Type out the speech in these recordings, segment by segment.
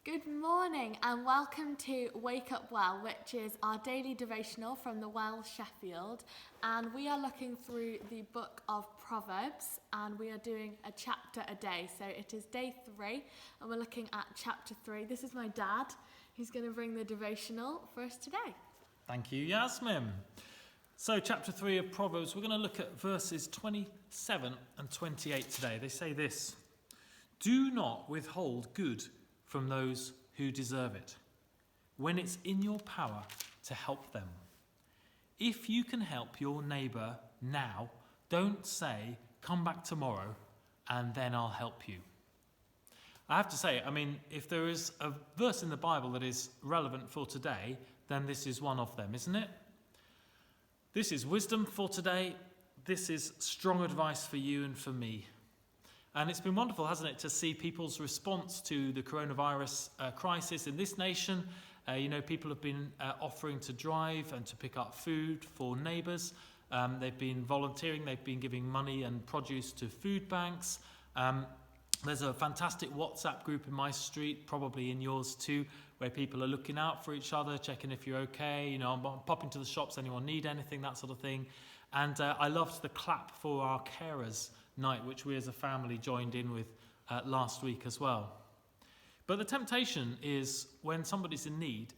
Good morning and welcome to Wake Up Well, which is our daily devotional from the Well Sheffield, and we are looking through the book of Proverbs and we are doing a chapter a day. So it is day 3 and we're looking at chapter 3. This is my dad who's going to bring the devotional for us today. Thank you, Yasmin. So chapter 3 of Proverbs, we're going to look at verses 27 and 28 today. They say this: "Do not withhold good from those who deserve it, when it's in your power to help them. If you can help your neighbour now, don't say, 'Come back tomorrow, and then I'll help you.'" I have to say, if there is a verse in the Bible that is relevant for today, then this is one of them, isn't it? This is wisdom for today. This is strong advice for you and for me. And it's been wonderful, hasn't it, to see people's response to the coronavirus crisis in this nation. People have been offering to drive and to pick up food for neighbours. They've been volunteering. They've been giving money and produce to food banks. There's a fantastic WhatsApp group in my street, probably in yours too, where people are looking out for each other, checking if you're okay. I'm popping to the shops, anyone need anything, that sort of thing. And I loved the clap for our carers night, which we as a family joined in with last week as well. But the temptation is, when somebody's in need,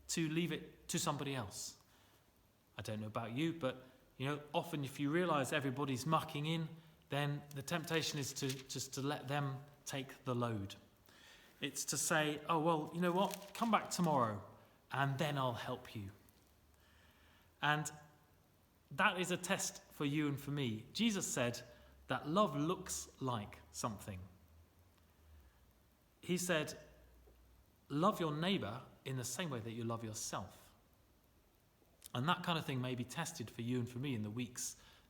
to leave it to somebody else. I don't know about you, but often if you realise everybody's mucking in, then the temptation is to let them take the load. It's to say, "Oh, well, you know what? Come back tomorrow and then I'll help you." And that is a test for you and for me. Jesus said that love looks like something. He said, love your neighbour in the same way that you love yourself. And that kind of thing may be tested for you and for me in the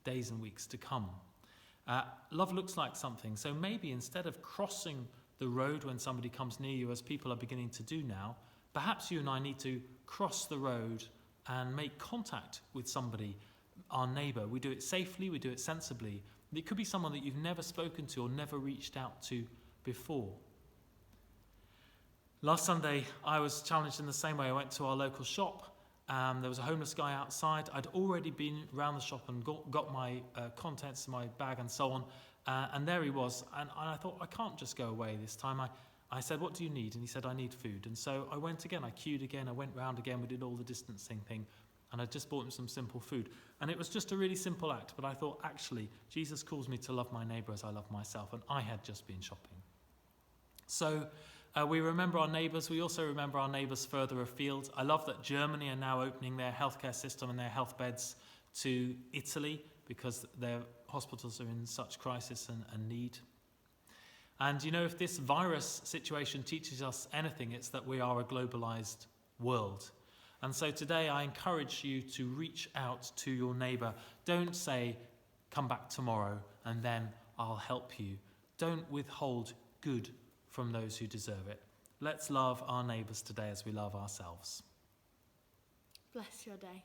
days and weeks to come. Love looks like something. So maybe instead of crossing the road when somebody comes near you, as people are beginning to do now, perhaps you and I need to cross the road and make contact with somebody, our neighbour. We do it safely, we do it sensibly. It could be someone that you've never spoken to or never reached out to before. Last Sunday, I was challenged in the same way. I went to our local shop. There was a homeless guy outside. I'd already been around the shop and got my contents in my bag and so on. And there he was. And I thought, I can't just go away this time. I said, "What do you need?" And he said, "I need food." And so I went again. I queued again. I went round again. We did all the distancing thing. And I just bought him some simple food. And it was just a really simple act. But I thought, actually, Jesus calls me to love my neighbour as I love myself. And I had just been shopping. So we remember our neighbours. We also remember our neighbours further afield. I love that Germany are now opening their healthcare system and their health beds to Italy, because their hospitals are in such crisis and need. And if this virus situation teaches us anything, it's that we are a globalised world. And so today I encourage you to reach out to your neighbour. Don't say, "Come back tomorrow and then I'll help you." Don't withhold good from those who deserve it. Let's love our neighbours today as we love ourselves. Bless your day.